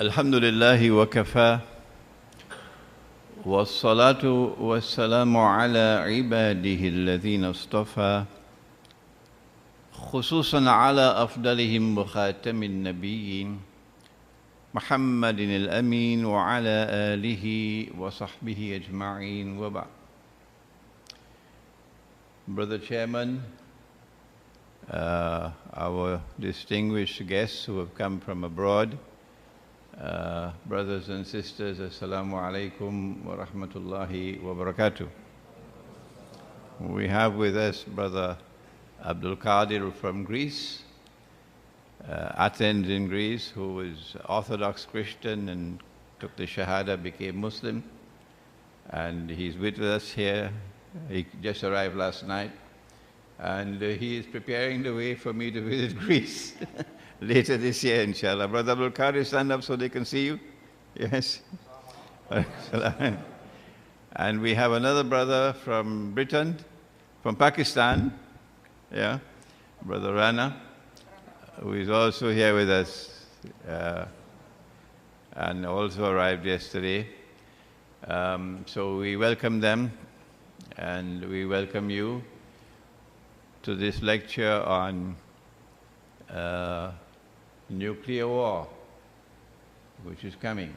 الحمد لله وكفى والصلاة والسلام على عباده الذين اصطفى خصوصا على أفضلهم وخاتم النبيين محمد الأمين وعلى آله وصحبه أجمعين وبعد. Brother Chairman, our distinguished guests who have come from abroad, brothers and sisters, Assalamu alaikum wa rahmatullahi wa barakatuh. We have with us Brother Abdul Qadir from Greece, Athens in Greece, who was Orthodox Christian and took the Shahada, became Muslim. And he's with us here. He just arrived last night. And he is preparing the way for me to visit Greece later this year, inshallah. Brother Abdul Qadir, stand up so they can see you. Yes. And we have another brother from Britain, from Pakistan, yeah, Brother Rana, who is also here with us and also arrived yesterday. So we welcome them and we welcome you to this lecture on nuclear war, which is coming.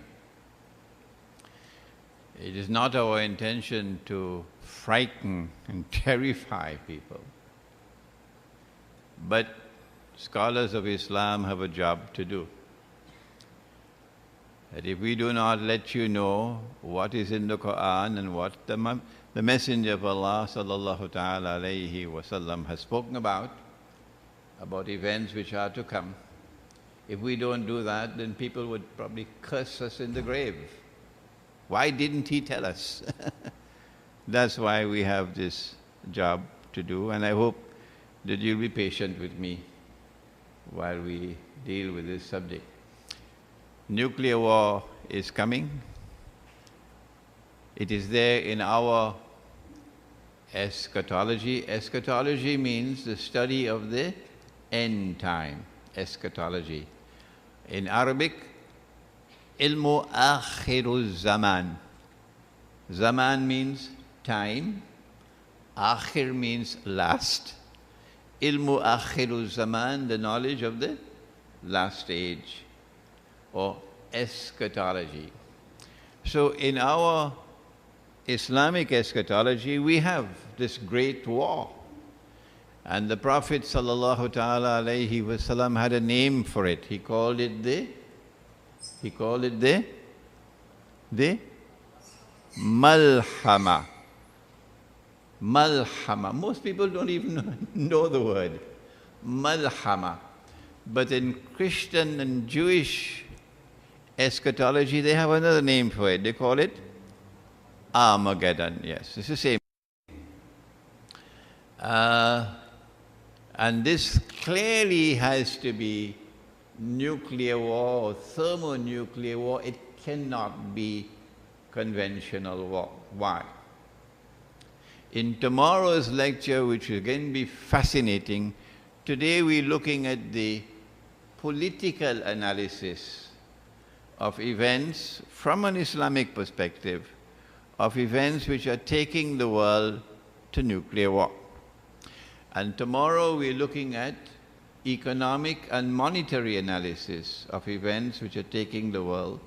It is not our intention to frighten and terrify people, but scholars of Islam have a job to do. That if we do not let you know what is in the Quran and what the Messenger of Allah sallallahu ta'ala alayhi wasallam has spoken about events which are to come, if we don't do that, then people would probably curse us in the grave. Why didn't he tell us? That's why we have this job to do, and I hope that you'll be patient with me while we deal with this subject. Nuclear war is coming. It is there in our eschatology. Eschatology means the study of the end time. Eschatology. In Arabic, ilmu akhiru zaman. Zaman means time. Akhir means last. Ilmu akhiru zaman, the knowledge of the last age, or eschatology. So in our Islamic eschatology, we have this great war. And the Prophet sallallahu ta'ala alayhi wasallam had a name for it. He called it the Malhama. Malhama. Most people don't even know the word. Malhama. But in Christian and Jewish eschatology, they have another name for it. They call it Armageddon. Yes, it's the same. And this clearly has to be nuclear war or thermonuclear war. It cannot be conventional war. Why? In tomorrow's lecture, which will again be fascinating, today we're looking at the political analysis of events from an Islamic perspective, of events which are taking the world to nuclear war. And tomorrow we're looking at economic and monetary analysis of events which are taking the world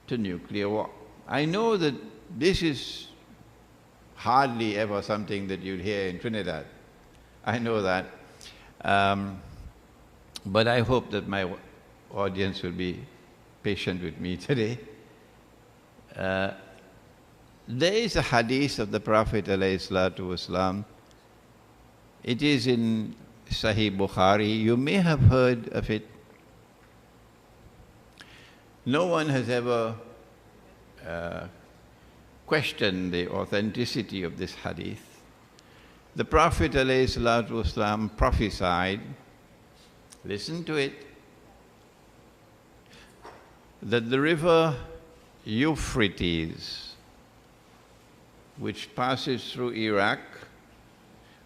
to nuclear war. I know that this is hardly ever something that you'll hear in Trinidad. I know that. But I hope that my audience will be patient with me today. There is a hadith of the Prophet ﷺ. It is in Sahih Bukhari. You may have heard of it. No one has ever questioned the authenticity of this hadith. The Prophet ﷺ prophesied, listen to it, that the river Euphrates, which passes through Iraq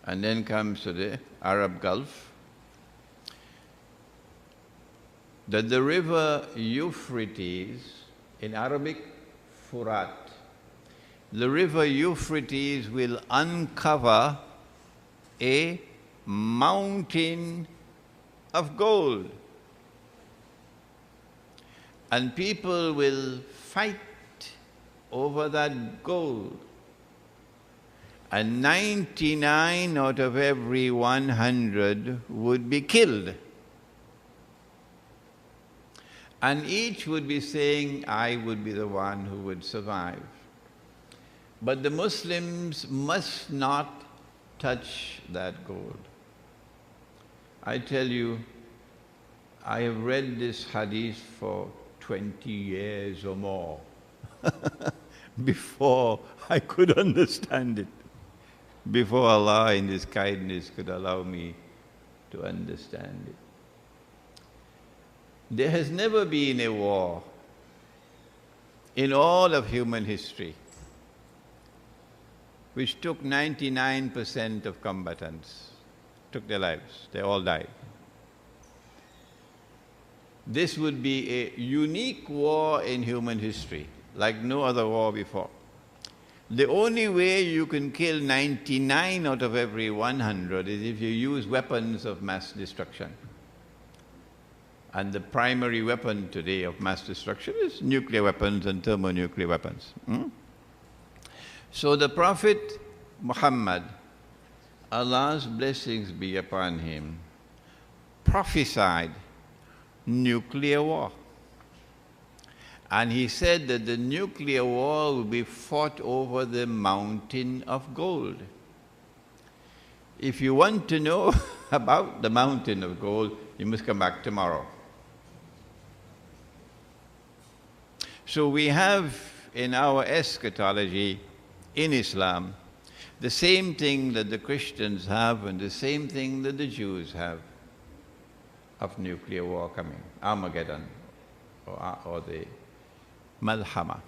and then comes to the Arab Gulf, that the river Euphrates, in Arabic, Furat, the river Euphrates will uncover a mountain of gold. And people will fight over that gold. And 99 out of every 100 would be killed. And each would be saying, I would be the one who would survive. But the Muslims must not touch that gold. I tell you, I have read this hadith for 20 years or more before I could understand it, before Allah in His kindness could allow me to understand it. There has never been a war in all of human history which took 99% of combatants, took their lives. They all died. This would be a unique war in human history, like no other war before. The only way you can kill 99 out of every 100 is if you use weapons of mass destruction. And the primary weapon today of mass destruction is nuclear weapons and thermonuclear weapons. So the Prophet Muhammad, Allah's blessings be upon him, prophesied nuclear war. And he said that the nuclear war will be fought over the mountain of gold. If you want to know about the mountain of gold, you must come back tomorrow. So we have in our eschatology in Islam the same thing that the Christians have and the same thing that the Jews have of nuclear war coming, Armageddon or the Malhama.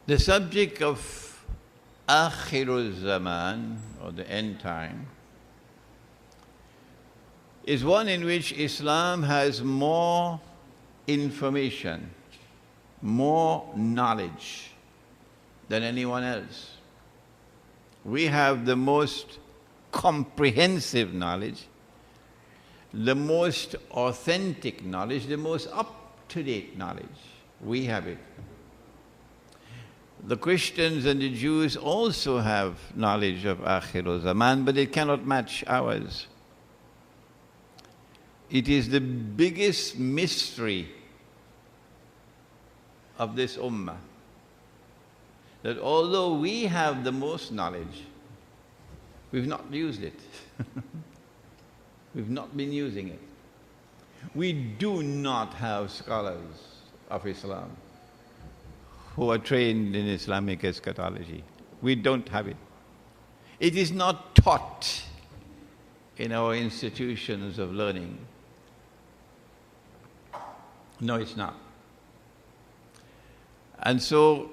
The subject of Akhirul Zaman, or the end time, is one in which Islam has more information, more knowledge than anyone else. We have the most comprehensive knowledge, the most authentic knowledge, the most up-to-date knowledge. We have it. The Christians and the Jews also have knowledge of Akhirul Zaman, but it cannot match ours. It is the biggest mystery of this ummah, that although we have the most knowledge, we've not used it. We've not been using it. We do not have scholars of Islam who are trained in Islamic eschatology. We don't have it. It is not taught in our institutions of learning. No, it's not. And so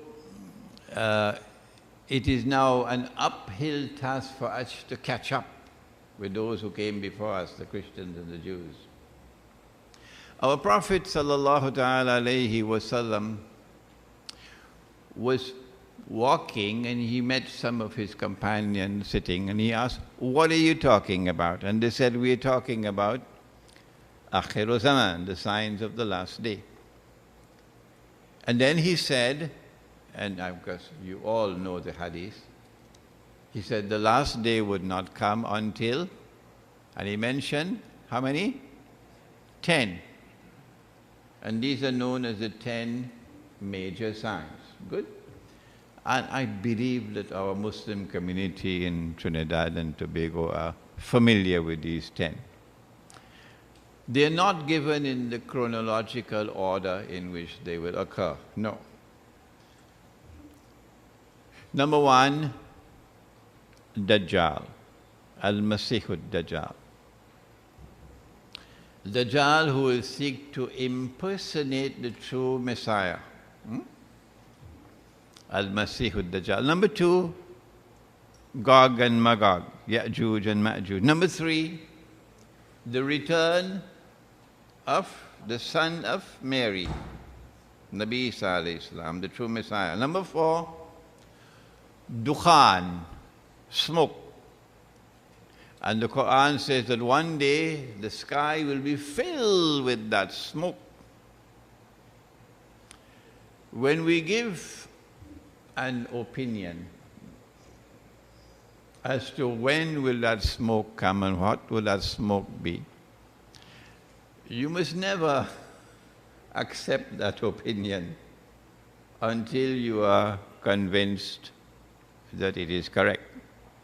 it is now an uphill task for us to catch up with those who came before us, the Christians and the Jews. Our Prophet sallallahu ta'ala alayhi wasallam was walking and he met some of his companions sitting and he asked, "What are you talking about?" And they said, "We are talking about Akhirul Zaman, the signs of the last day." And then he said, and of course you all know the hadith, he said the last day would not come until, and he mentioned how many? 10. And these are known as the 10 major signs. Good. And I believe that our Muslim community in Trinidad and Tobago are familiar with these 10. They are not given in the chronological order in which they will occur. No. Number 1, Dajjal, Al-Masihud Dajjal. Dajjal who will seek to impersonate the true Messiah. Al-Masih ad-Dajjal. Number 2, Gog and Magog, Ya'juj and Ma'juj. Number 3, the return of the son of Mary, Nabi Isa alayhi salam, the true Messiah. Number 4, Dukhan, smoke. And the Quran says that one day the sky will be filled with that smoke. When we give an opinion as to when will that smoke come and what will that smoke be, you must never accept that opinion until you are convinced that it is correct.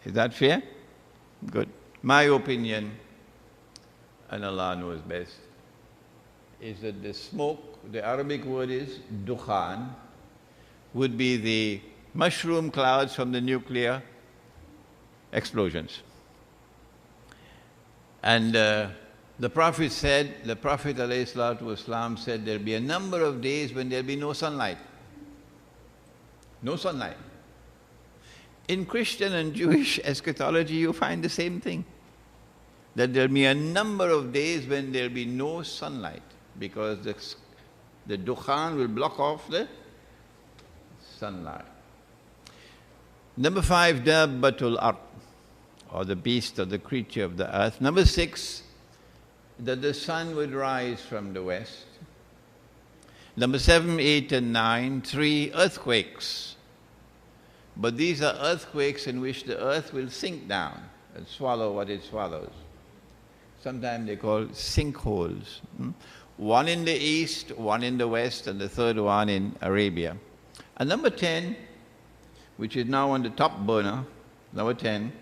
Is that fair? Good. My opinion, and Allah knows best, is that the smoke, the Arabic word is dukhan, would be the mushroom clouds from the nuclear explosions. And the Prophet said, the Prophet ﷺ said there'll be a number of days when there'll be no sunlight. No sunlight. In Christian and Jewish eschatology, you find the same thing. That there'll be a number of days when there'll be no sunlight because the dukhan will block off the sunlight. Number 5, Dabbatul Ard, or the beast or the creature of the earth. Number 6, that the sun would rise from the west. Number 7, 8, and 9, 3, earthquakes. But these are earthquakes in which the earth will sink down and swallow what it swallows. Sometimes they call sinkholes. One in the east, one in the west, and the third one in Arabia. And number 10, which is now on the top burner, number 10,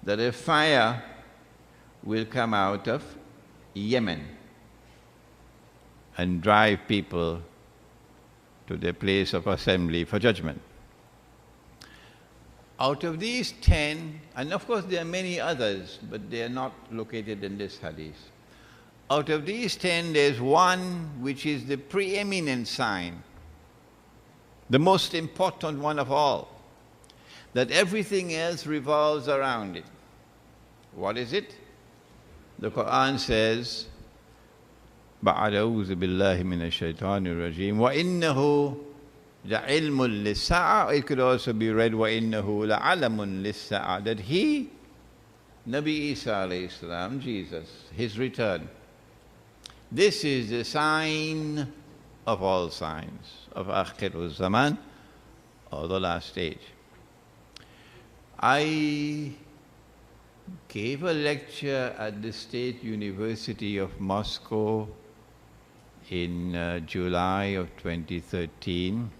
that a fire will come out of Yemen and drive people to their place of assembly for judgment. Out of these 10, and of course there are many others, but they are not located in this hadith. Out of these 10, there's one which is the preeminent sign, the most important one of all, that everything else revolves around it. What is it? The Quran says, بَعْدَ أَعُوذُ بِاللَّهِ مِنَ الشَّيْطَانِ الرَّجِيمِ وَإِنَّهُ لَعِلْمٌ لِلسَّاعَةِ. It could also be read, وَإِنَّهُ لَعَلَمٌ لِلسَّاعَةِ, that he, Nabi Isa alayhi salam, Jesus, his return, this is the sign of all signs of Akhirul Zaman, or the last stage. I gave a lecture at the State University of Moscow in July of 2013,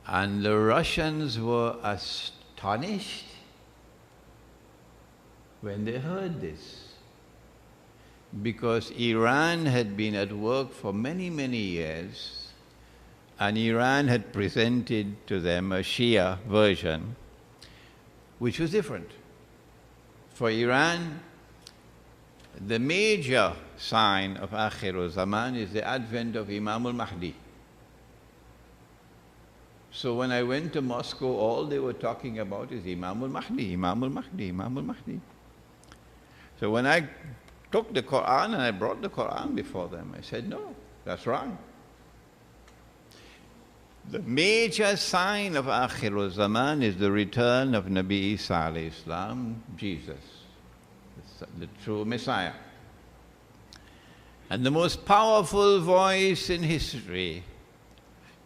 and the Russians were astonished when they heard this, because Iran had been at work for many, many years, and Iran had presented to them a Shia version, which was different. For Iran, the major sign of Akhirul Zaman is the advent of Imam al-Mahdi. So when I went to Moscow, all they were talking about is Imam al-Mahdi, Imam al-Mahdi, Imam al-Mahdi. So when I took the Quran and I brought the Quran before them, I said, no, that's wrong. The major sign of Akhirul Zaman is the return of Nabi Isa alayhi salam, Jesus, the true Messiah. And the most powerful voice in history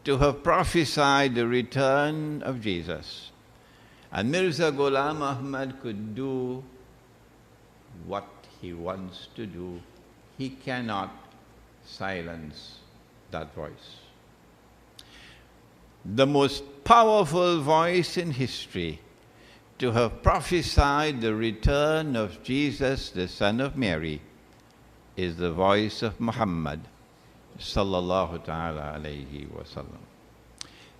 to have prophesied the return of Jesus. And Mirza Ghulam Ahmad could do what he wants to do. He cannot silence that voice. The most powerful voice in history to have prophesied the return of Jesus, the son of Mary, is the voice of Muhammad sallallahu ta'ala alayhi wa sallam.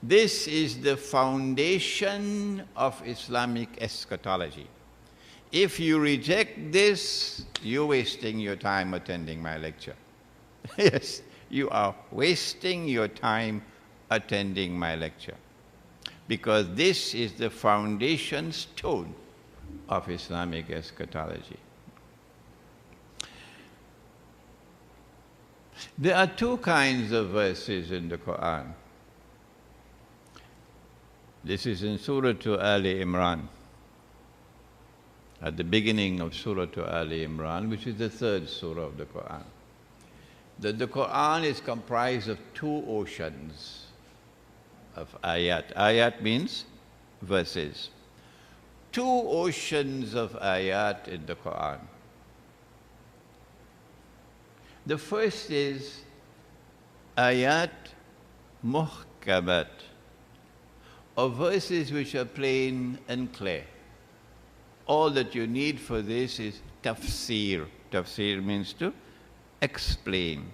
This is the foundation of Islamic eschatology. If you reject this, you're wasting your time attending my lecture. Yes, you are wasting your time attending my lecture, because this is the foundation stone of Islamic eschatology. There are two kinds of verses in the Quran. This is in Surah Ali Imran, at the beginning of Surah Ali Imran, which is the third surah of the Quran. The Quran is comprised of two oceans of ayat. Ayat means verses. Two oceans of ayat in the Quran. The first is ayat muhkamat, or verses which are plain and clear. All that you need for this is tafsir. Tafsir means to explain.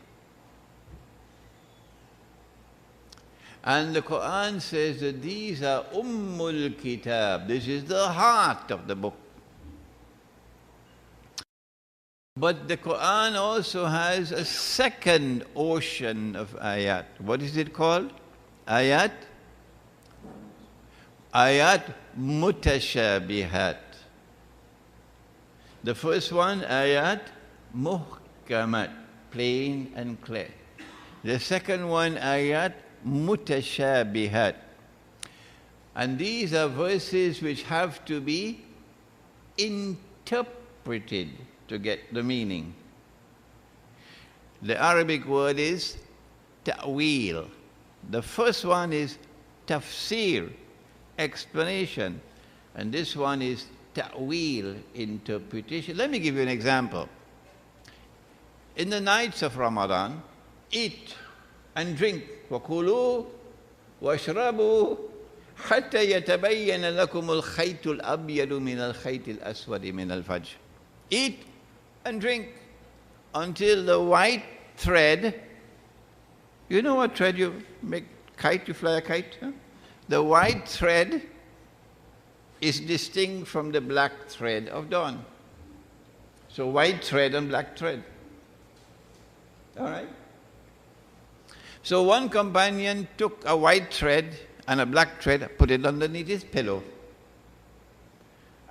And the Quran says that these are Ummul Kitab. This is the heart of the book. But the Quran also has a second ocean of ayat. What is it called? Ayat? Ayat mutashabihat. The first one, ayat muhkamat, plain and clear. The second one, ayat mutashabihat. And these are verses which have to be interpreted to get the meaning. The Arabic word is ta'wil. The first one is tafsir, explanation. And this one is ta'wil, interpretation. Let me give you an example. In the nights of Ramadan, eat and drink. وَكُلُوا وَاشْرَبُوا حَتَّى يَتَبَيَّنَ لَكُمُ الْخَيْطُ الْأَبْيَضُ مِنَ الْخَيْطِ الْأَسْوَدِ مِنَ الْفَجْرِ. Eat and drink until the white thread, you know what thread you make kite, you fly a kite? Huh? The white thread is distinct from the black thread of dawn. So white thread and black thread. All right? So one companion took a white thread and a black thread, put it underneath his pillow.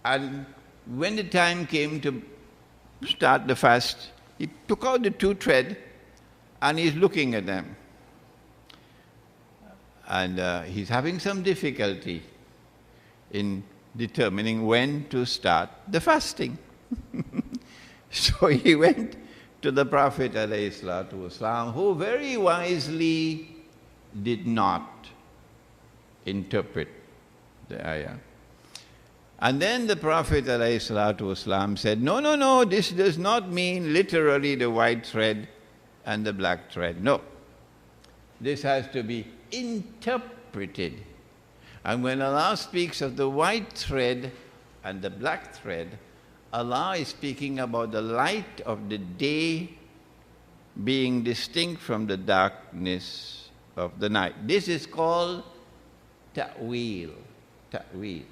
And when the time came to start the fast, he took out the two threads and he's looking at them. And he's having some difficulty in determining when to start the fasting. So he went to the Prophet ﷺ, who very wisely did not interpret the ayah. And then the Prophet ﷺ said, no, this does not mean literally the white thread and the black thread. No. This has to be interpreted. And when Allah speaks of the white thread and the black thread, Allah is speaking about the light of the day being distinct from the darkness of the night. This is called ta'wil. Ta'wil.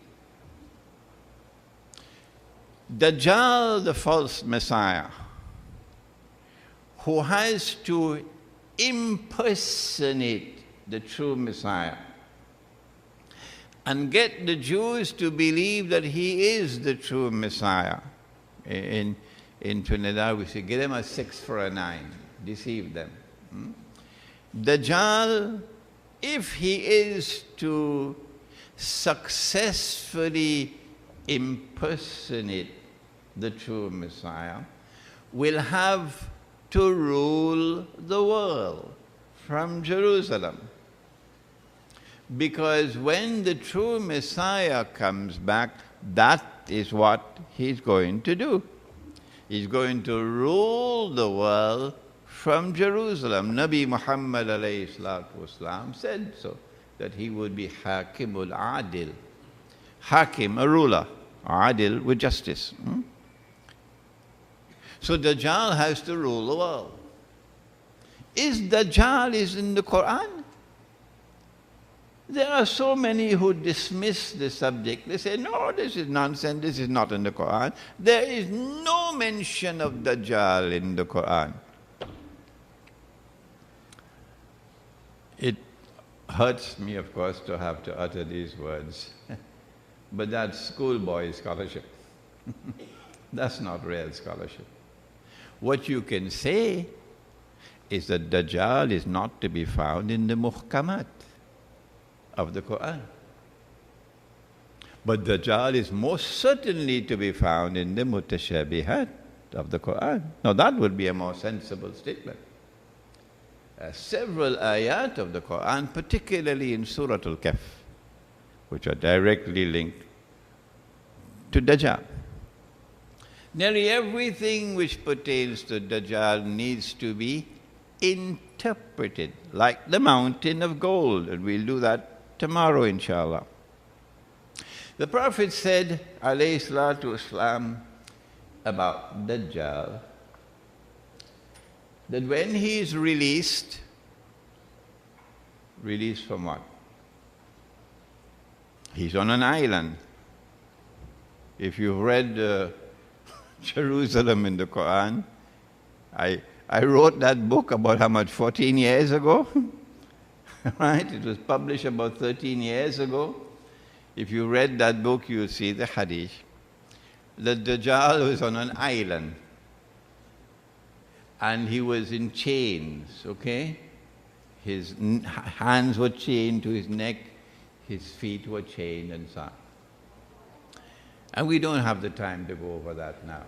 Dajjal, the false Messiah, who has to impersonate the true Messiah and get the Jews to believe that he is the true Messiah. In Trinidad we say, give them a 6 for a 9, deceive them. Dajjal, if he is to successfully impersonate the true Messiah, will have to rule the world from Jerusalem. Because when the true Messiah comes back, that is what he's going to do. He's going to rule the world from Jerusalem. Nabi Muhammad ﷺ said so, that he would be Hakimul Adil. Hakim, a ruler. Adil, with justice. So Dajjal has to rule the world. Is Dajjal in the Quran? There are so many who dismiss the subject. They say, no, this is nonsense, this is not in the Quran. There is no mention of Dajjal in the Quran. Hurts me, of course, to have to utter these words, but that's schoolboy scholarship. That's not real scholarship. What you can say is that Dajjal is not to be found in the muhkamat of the Quran. But Dajjal is most certainly to be found in the mutashabihat of the Quran. Now that would be a more sensible statement. Several ayat of the Quran, particularly in Surah Al-Kahf, which are directly linked to Dajjal. Nearly everything which pertains to Dajjal needs to be interpreted, like the mountain of gold, and we'll do that tomorrow, inshallah. The Prophet said, alayhi salatu wasalam, about Dajjal, that when he is released from what? He's on an island. If you've read Jerusalem in the Quran, I wrote that book about how much, 14 years ago? Right? It was published about 13 years ago. If you read that book, you'll see the hadith. The Dajjal was on an island. And he was in chains, okay? His hands were chained to his neck, his feet were chained and so on. And we don't have the time to go over that now.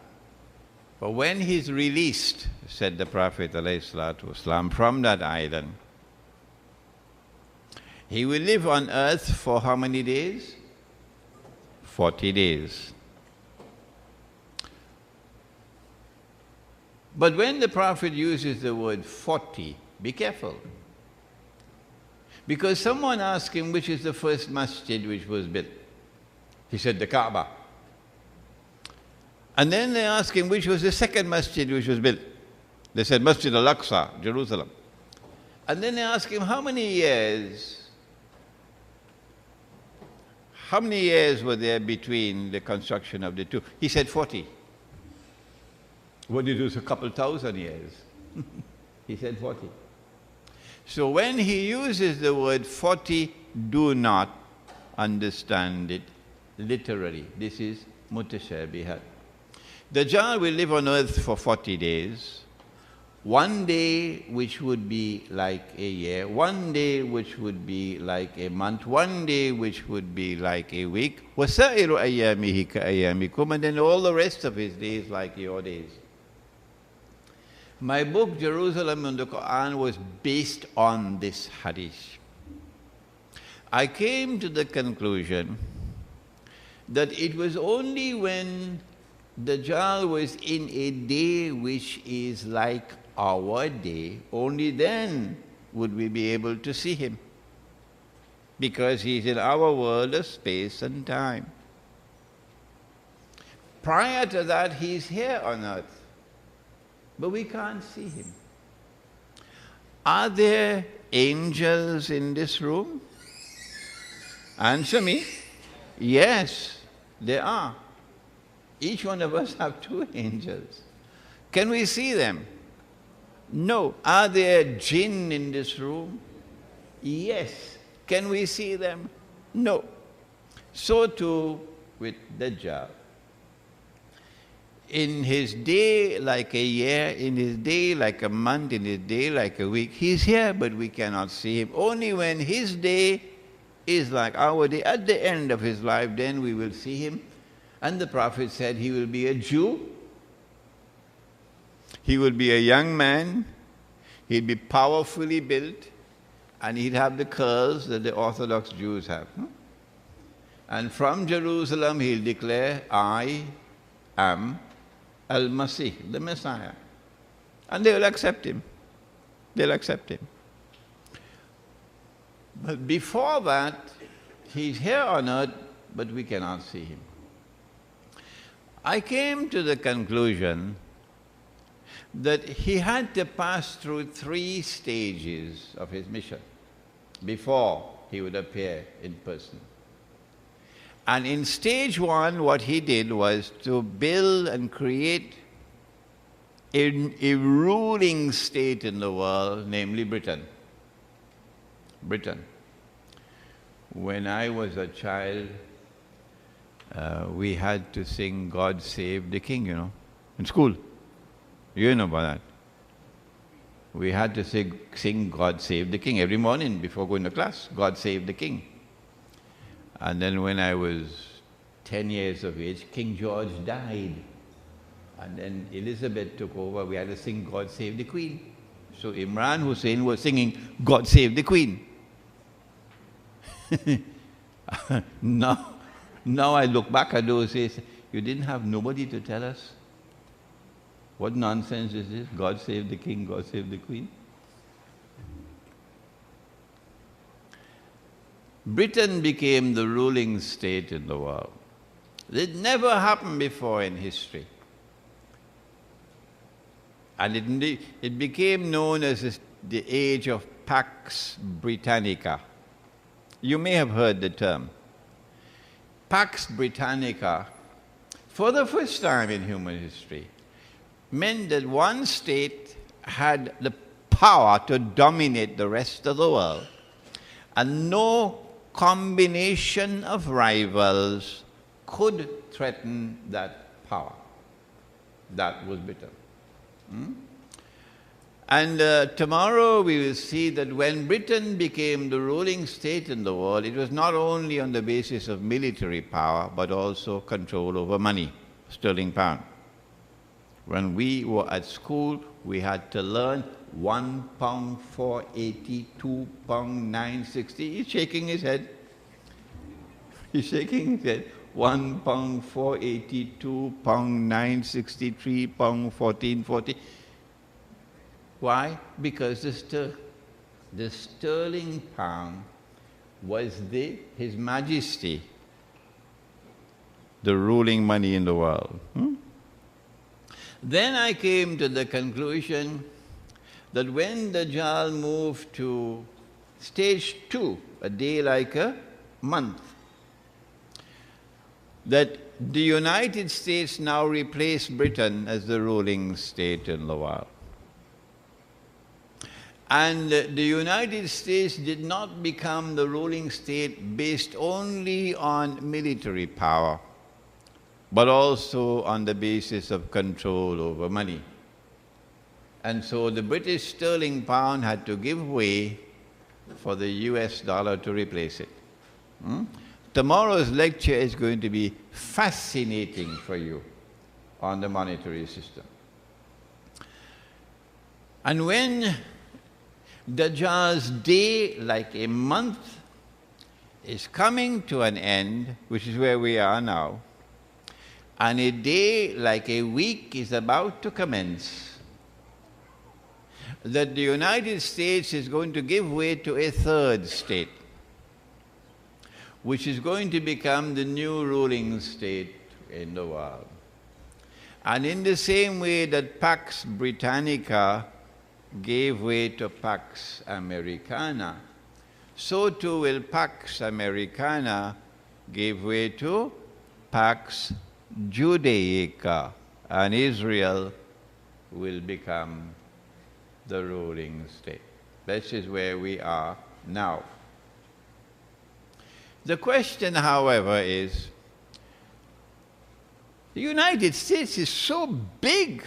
But when he's released, said the Prophet ﷺ, from that island, he will live on earth for how many days? 40 days. But when the Prophet uses the word 40, be careful. Because someone asked him which is the first masjid which was built. He said the Kaaba. And then they asked him which was the second masjid which was built. They said Masjid al-Aqsa, Jerusalem. And then they asked him how many years were there between the construction of the two? He said 40. What did it do? A couple thousand years. He said 40. So when he uses the word 40, do not understand it literally. This is mutashabihat. Dajjal will live on earth for 40 days. One day which would be like a year, one day which would be like a month, one day which would be like a week. وَسَائِرُ أَيَّامِهِ كَأَيَّامِكُمْ, and then all the rest of his days like your days. My book, Jerusalem and the Quran, was based on this hadith. I came to the conclusion that it was only when Dajjal was in a day which is like our day, only then would we be able to see him. Because he's in our world of space and time. Prior to that, he's here on earth. But we can't see him. Are there angels in this room? Answer me. Yes, there are. Each one of us have two angels. Can we see them? No. Are there jinn in this room? Yes. Can we see them? No. So too with Dajjal. In his day like a year, in his day like a month, in his day like a week, he's here but we cannot see him. Only when his day is like our day, at the end of his life, then we will see him. And the Prophet said he will be a Jew, he will be a young man, he'll be powerfully built, and he'd have the curls that the Orthodox Jews have. And from Jerusalem he'll declare, I am Al-Masih, the Messiah. And they will accept him. They'll accept him. But before that, he's here on earth, but we cannot see him. I came to the conclusion that he had to pass through 3 stages of his mission before he would appear in person. And in stage 1, what he did was to build and create a ruling state in the world, namely Britain. Britain. When I was a child, we had to sing God Save the King, in school. You know about that. We had to sing God Save the King every morning before going to class. God Save the King. And then when I was 10 years of age, King George died. And then Elizabeth took over. We had to sing God Save the Queen. So Imran Hosein was singing God Save the Queen. Now I look back at those days, you didn't have nobody to tell us? What nonsense is this? God save the king, God save the queen. Britain became the ruling state in the world. It never happened before in history. And it became known as the age of Pax Britannica. You may have heard the term. Pax Britannica, for the first time in human history, meant that one state had the power to dominate the rest of the world, and no combination of rivals could threaten that power. That was Britain. And tomorrow we will see that when Britain became the ruling state in the world, it was not only on the basis of military power, but also control over money, sterling pound. When we were at school, we had to learn £1 4.80, £2 9.60. He's shaking his head. He's shaking his head. £1 4.80, £2 9.60, £3 14.40. Why? Because the sterling pound was His Majesty, the ruling money in the world. Then I came to the conclusion that when the Dajjal moved to stage 2, a day like a month, that the United States now replaced Britain as the ruling state in the world. And the United States did not become the ruling state based only on military power, but also on the basis of control over money. And so the British sterling pound had to give way for the US dollar to replace it. Tomorrow's lecture is going to be fascinating for you on the monetary system. And when Dajjal's day, like a month, is coming to an end, which is where we are now, and a day like a week is about to commence, that the United States is going to give way to a third state, which is going to become the new ruling state in the world. And in the same way that Pax Britannica gave way to Pax Americana, so too will Pax Americana give way to Pax Judaica, and Israel will become the ruling state. This is where we are now. The question, however, is, the United States is so big,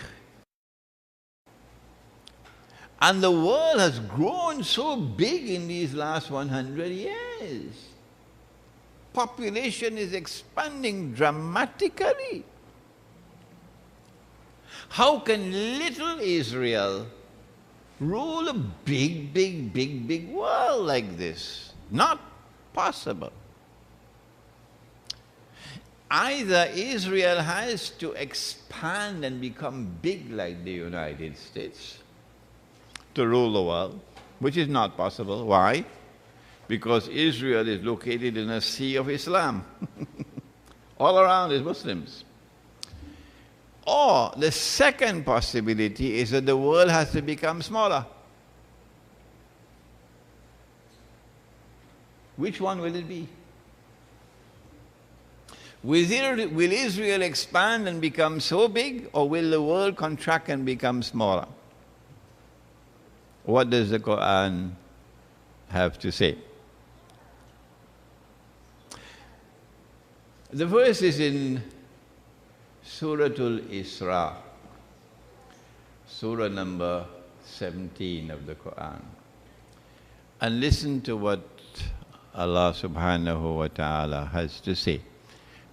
and the world has grown so big in these last 100 years. Population is expanding dramatically. How can little Israel rule a big world like this? Not possible. Either Israel has to expand and become big like the United States to rule the world, which is not possible. Why? Because Israel is located in a sea of Islam. All around is Muslims. Or the second possibility is that the world has to become smaller. Which one will it be? Will Israel expand and become so big, or will the world contract and become smaller? What does the Quran have to say? The verse is in Surah Al-Isra, Surah number 17 of the Quran. And listen to what Allah subhanahu wa ta'ala has to say.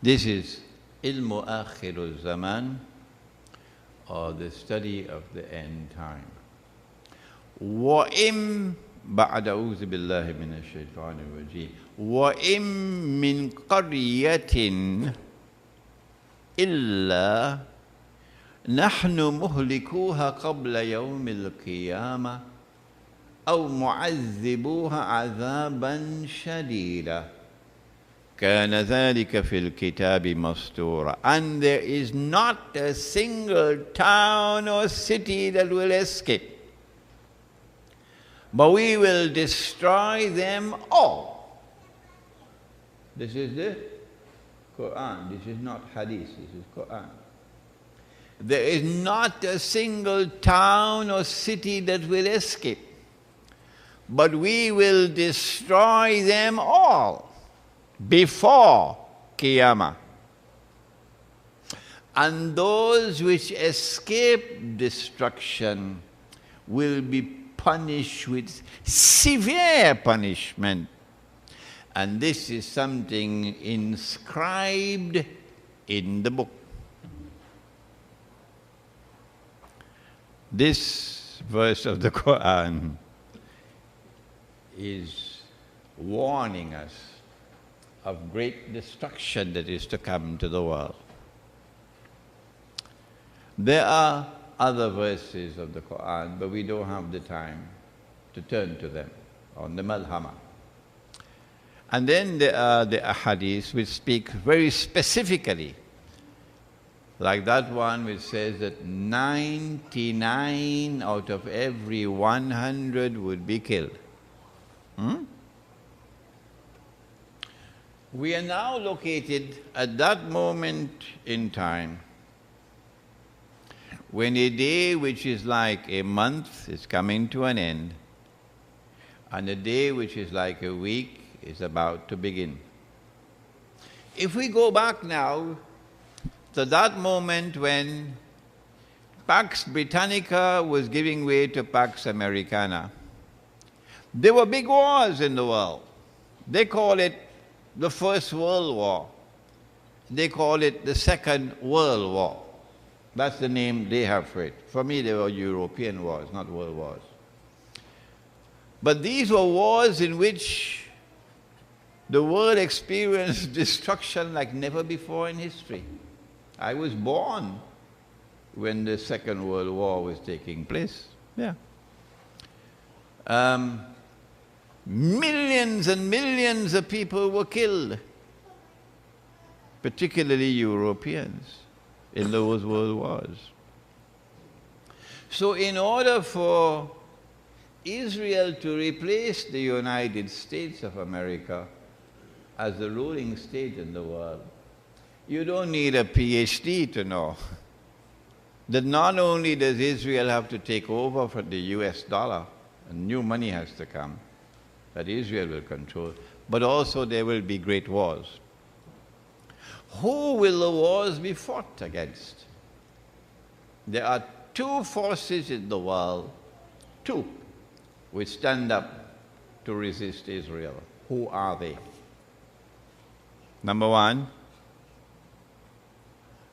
This is Ilmu Akhirul Zaman, or the study of the end time. وَإِمْ بَعْدَ أَعُوذُ بِاللَّهِ مِنَ الشَّيْطَانِ الرَّجِيمِ وَإِمْ مِنْ قَرْيَةٍ إِلَّا نَحْنُ مُهْلِكُوهَا قَبْلَ يَوْمِ الْقِيَامَةِ أَوْ مُعَذِّبُوهَا عَذَابًا شَدِيدًا كَانَ ذَلِكَ فِي الْكِتَابِ مَسْطُورًا. And there is not a single town or city that will escape, but we will destroy them all. This is the Quran. This is not Hadith. This is Quran. There is not a single town or city that will escape, but we will destroy them all before Qiyamah. And those which escape destruction will be punished with severe punishment. And this is something inscribed in the book. This verse of the Quran is warning us of great destruction that is to come to the world. There are other verses of the Quran, but we don't have the time to turn to them on the Malhama. And then there are the ahadith which speak very specifically, like that one which says that 99 out of every 100 would be killed. We are now located at that moment in time when a day which is like a month is coming to an end, and a day which is like a week is about to begin. If we go back now to that moment when Pax Britannica was giving way to Pax Americana, there were big wars in the world. They call it the First World War. They call it the Second World War. That's the name they have for it. For me, they were European wars, not world wars. But these were wars in which the world experienced destruction like never before in history. I was born when the Second World War was taking place. Yeah. Millions and millions of people were killed, particularly Europeans, in those world wars. So in order for Israel to replace the United States of America as the ruling state in the world, you don't need a PhD to know that not only does Israel have to take over for the US dollar, and new money has to come, that Israel will control, but also there will be great wars. Who will the wars be fought against? There are two forces in the world, two, which stand up to resist Israel. Who are they? Number one,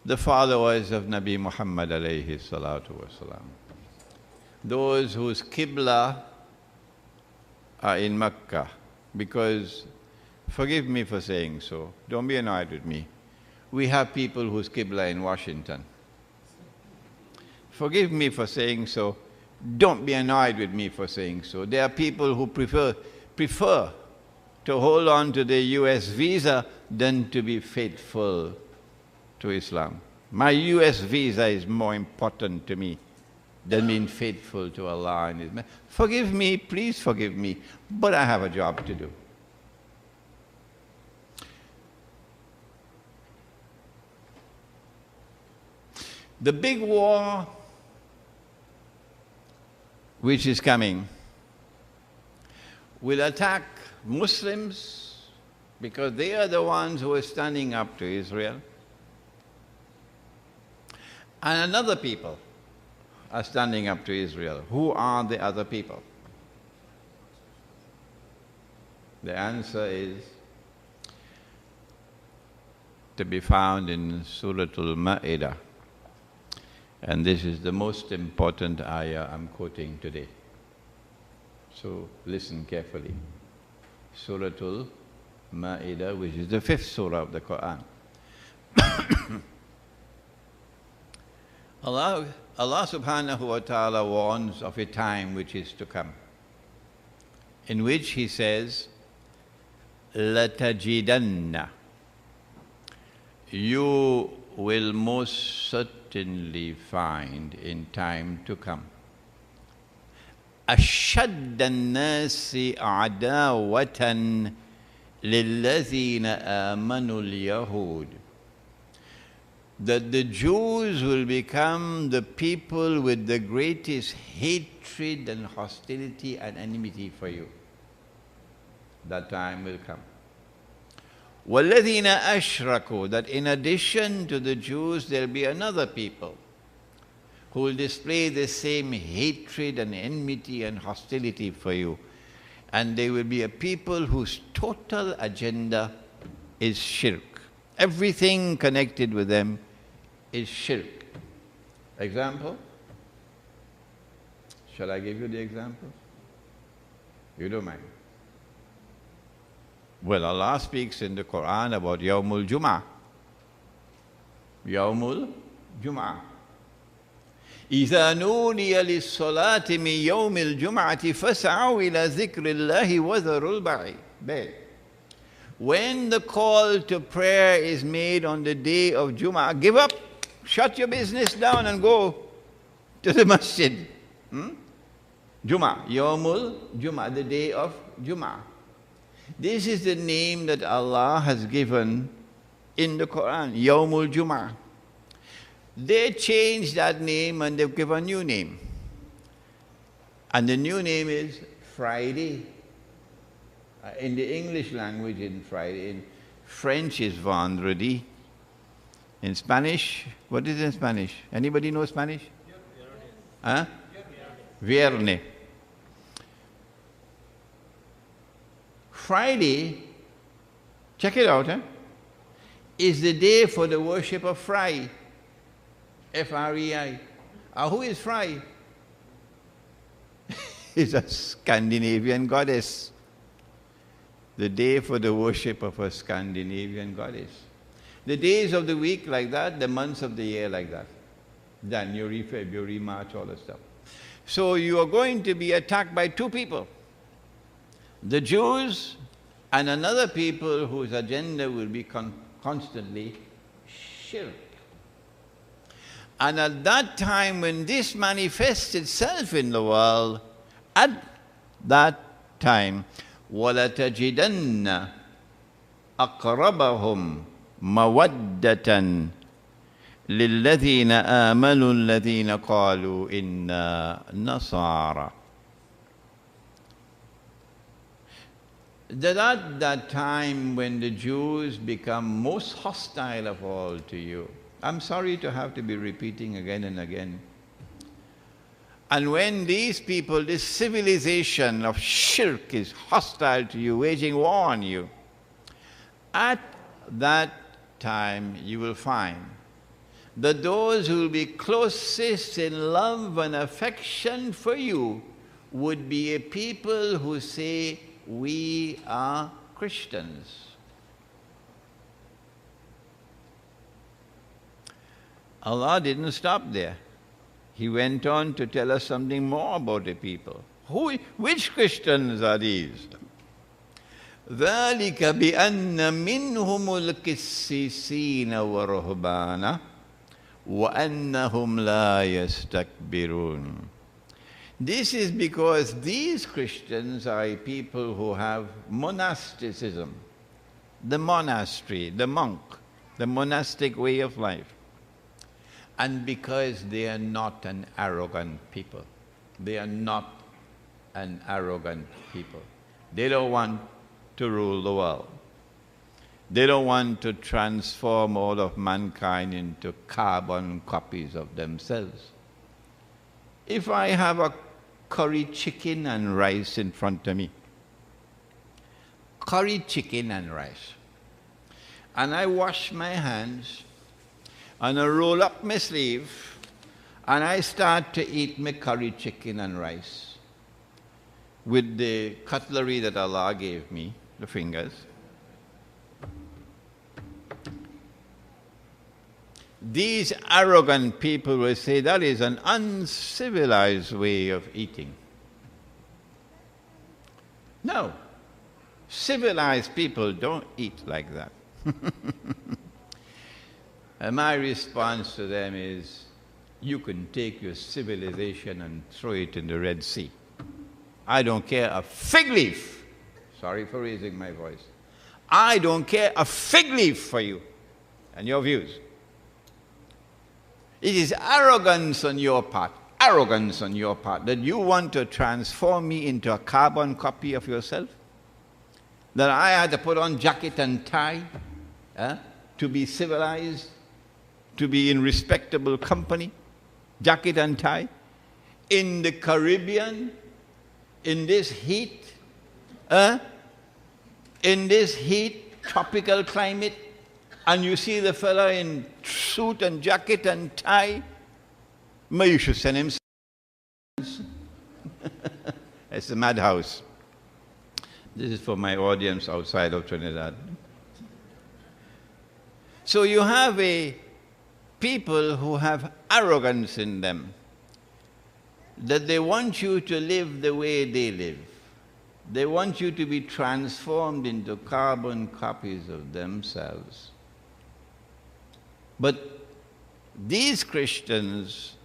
the followers of Nabi Muhammad alayhi salatu wasalam. Those whose Qibla are in Mecca, because, forgive me for saying so, don't be annoyed with me, we have people whose Qibla in Washington. Forgive me for saying so, don't be annoyed with me for saying so. There are people who prefer to hold on to the US visa than to be faithful to Islam. My US visa is more important to me than being faithful to Allah and His Messenger. Forgive me, please forgive me, but I have a job to do. The big war which is coming will attack Muslims because they are the ones who are standing up to Israel. And another people are standing up to Israel. Who are the other people? The answer is to be found in Surah Al-Ma'idah. And this is the most important ayah I'm quoting today. So listen carefully. Surah Al-Ma'idah, which is the 5th surah of the Quran. Allah subhanahu wa ta'ala warns of a time which is to come, in which He says, لَتَجِدَنَّ, you will most certainly find in time to come, أَشَدَّ النَّاسِ عَدَاوَةً لِلَّذِينَ آمَنُوا الْيَهُودِ, that the Jews will become the people with the greatest hatred and hostility and enmity for you. That time will come. وَالَّذِينَ أَشْرَكُوا, that in addition to the Jews, there will be another people who will display the same hatred and enmity and hostility for you. And they will be a people whose total agenda is shirk. Everything connected with them is shirk. Example? Shall I give you the example? You don't mind? Well, Allah speaks in the Quran about Yawmul Jum'ah. Yawmul Jum'ah. إِذَا نُودِيَ لِلصَّلَاةِ مِنْ يَوْمِ الْجُمْعَةِ فَاسْعَوْا إِلَى ذِكْرِ اللَّهِ وَذَرُوا الْبَيْعَ. When the call to prayer is made on the day of Jum'ah, give up, shut your business down and go to the masjid. Jum'ah, Yawmul Jum'ah, the day of Jum'ah. This is the name that Allah has given in the Quran, Yawmul Jum'ah. They changed that name and they've given a new name. And the new name is Friday. In the English language, in Friday. In French is Vendredi. In Spanish, what is it in Spanish? Anybody know Spanish? Huh? Viernes. Friday, check it out, is the day for the worship of Fry. F-R-E-I. Who is Fry? It's a Scandinavian goddess. The day for the worship of a Scandinavian goddess. The days of the week like that, the months of the year like that. January, February, March, all that stuff. So you are going to be attacked by two people. The Jews and another people whose agenda will be constantly shirk. And at that time when this manifests itself in the world, at that time, وَلَتَجِدَنَّ أَقْرَبَهُمْ مَوَدَّةً لِلَّذِينَ آمَنُوا الَّذِينَ قَالُوا إِنَّا نَصَارَى. That at that time when the Jews become most hostile of all to you, I'm sorry to have to be repeating again and again. And when these people, this civilization of shirk is hostile to you, waging war on you, at that time you will find that those who will be closest in love and affection for you would be a people who say, we are Christians. Allah didn't stop there. He went on to tell us something more about the people. Which Christians are these? ذَلِكَ بِأَنَّ مِنْهُمُ الْقِسِّيسِينَ وَرُهْبَانَ وَأَنَّهُمْ لَا يَسْتَكْبِرُونَ. This is because these Christians are a people who have monasticism, the monastery, the monk, the monastic way of life. And because they are not an arrogant people. They are not an arrogant people. They don't want to rule the world. They don't want to transform all of mankind into carbon copies of themselves. If I have a curry chicken and rice in front of me, curry chicken and rice, and I wash my hands, and I roll up my sleeve, and I start to eat my curry chicken and rice with the cutlery that Allah gave me, the fingers. These arrogant people will say that is an uncivilized way of eating. No, civilized people don't eat like that. And my response to them is, you can take your civilization and throw it in the Red Sea. I don't care a fig leaf. Sorry for raising my voice. I don't care a fig leaf for you and your views. It is arrogance on your part, that you want to transform me into a carbon copy of yourself. That I had to put on jacket and tie to be civilized, to be in respectable company, jacket and tie. In the Caribbean, in this heat, tropical climate, and you see the fella in suit and jacket and tie, you should send him. It's a madhouse. This is for my audience outside of Trinidad. So you have a people who have arrogance in them, that they want you to live the way they live. They want you to be transformed into carbon copies of themselves. But these Christians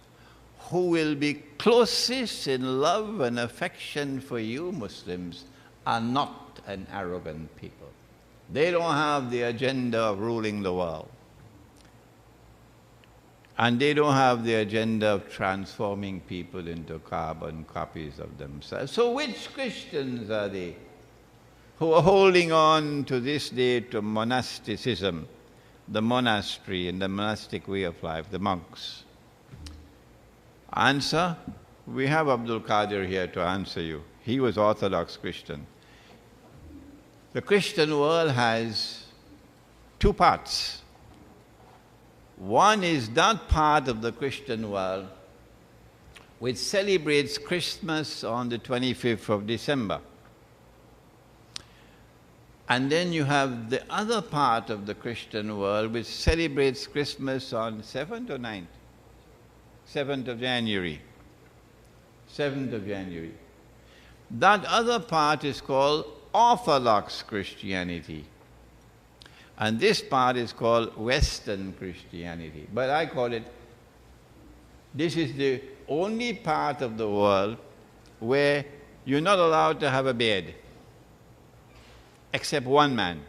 who will be closest in love and affection for you Muslims are not an arrogant people. They don't have the agenda of ruling the world. And they don't have the agenda of transforming people into carbon copies of themselves. So which Christians are they who are holding on to this day to monasticism, the monastery and the monastic way of life, the monks? Answer, we have Abdul Qadir here to answer you. He was Orthodox Christian. The Christian world has two parts. One is that part of the Christian world which celebrates Christmas on the 25th of December. And then you have the other part of the Christian world which celebrates Christmas on 7th or 9th? 7th of January. 7th of January. That other part is called Orthodox Christianity. And this part is called Western Christianity. But I call it, this is the only part of the world where you're not allowed to have a beard. Except one man.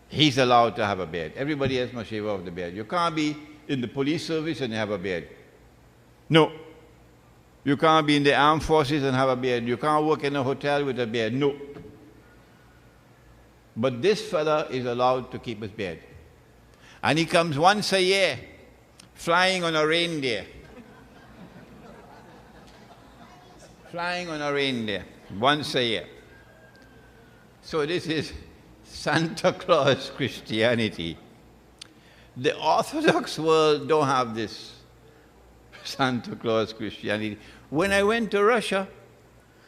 He's allowed to have a beard. Everybody else must shave off the beard. You can't be in the police service and have a beard. No. You can't be in the armed forces and have a beard. You can't work in a hotel with a beard. No. But this fella is allowed to keep his beard. And he comes once a year, flying on a reindeer. Flying on a reindeer, once a year. So this is Santa Claus Christianity. The Orthodox world don't have this Santa Claus Christianity. When I went to Russia,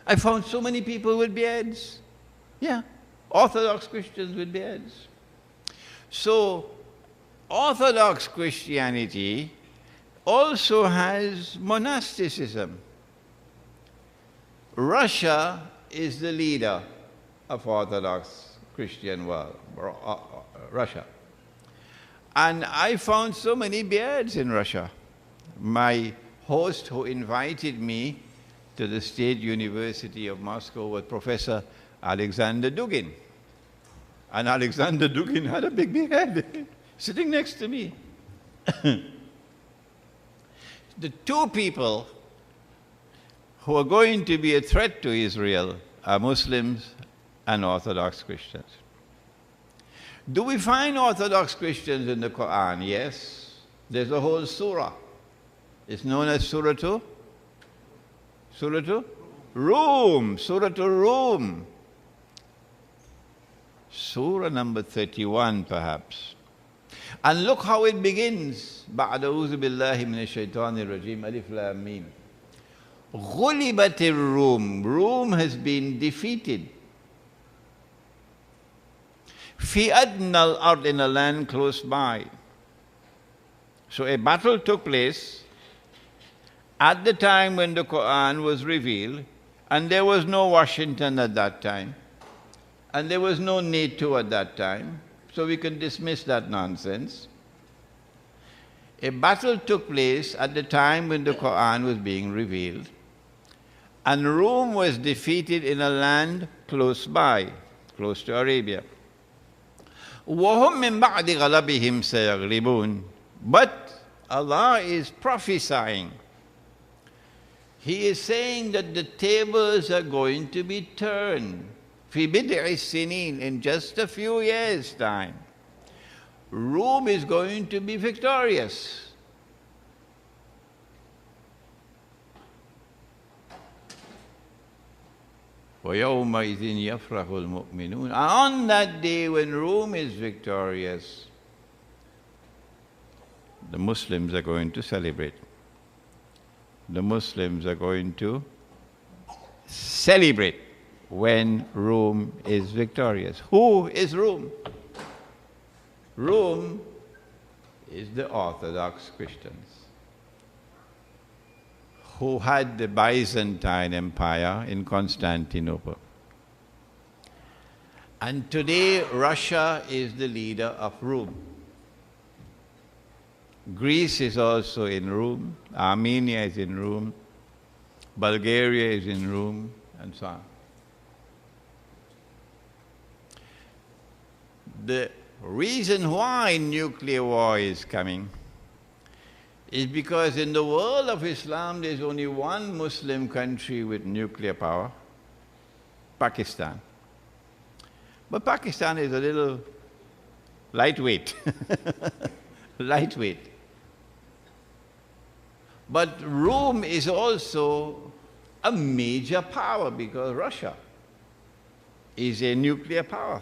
I found so many people with beards. Yeah. Orthodox Christians with beards. So, Orthodox Christianity also has monasticism. Russia is the leader of Orthodox Christian world, Russia. And I found so many beards in Russia. My host who invited me to the State University of Moscow was Professor Alexander Dugin. And Alexander Dugin had a big beard sitting next to me. The two people who are going to be a threat to Israel are Muslims and Orthodox Christians. Do we find Orthodox Christians in the Quran? Yes. There's a whole surah. It's known as Surah to? Surah to? Rum. Surah to Rum. Surah number 31 perhaps. And look how it begins. بعد أعوذ بالله من الشيطان الرجيم ألف لام ميم. غُلِبَتِ الروم. Rome has been defeated. في أدنى الأرض, in a land close by. So a battle took place at the time when the Quran was revealed, and there was no Washington at that time, and there was no NATO at that time, so we can dismiss that nonsense. A battle took place at the time when the Quran was being revealed, and Rome was defeated in a land close by, close to Arabia. وَهُمْ مِنْ بَعْدِ غَلَبِهِمْ سَيَغْلِبُونَ. But Allah is prophesying. He is saying that the tables are going to be turned. فِي بِضْعِ السِّنِينَ, in just a few years' time. Rome is going to be victorious. وَيَوْمَئِذٍ يَفْرَحُ الْمُؤْمِنُونَ. On that day when Rome is victorious, the Muslims are going to celebrate. The Muslims are going to celebrate when Rome is victorious. Who is Rome? Rome is the Orthodox Christians who had the Byzantine Empire in Constantinople. And today Russia is the leader of Rome. Greece is also in Rome, Armenia is in Rome, Bulgaria is in Rome, and so on. The reason why nuclear war is coming is because in the world of Islam there's only one Muslim country with nuclear power, Pakistan. But Pakistan is a little lightweight. Lightweight. But Rome is also a major power because Russia is a nuclear power.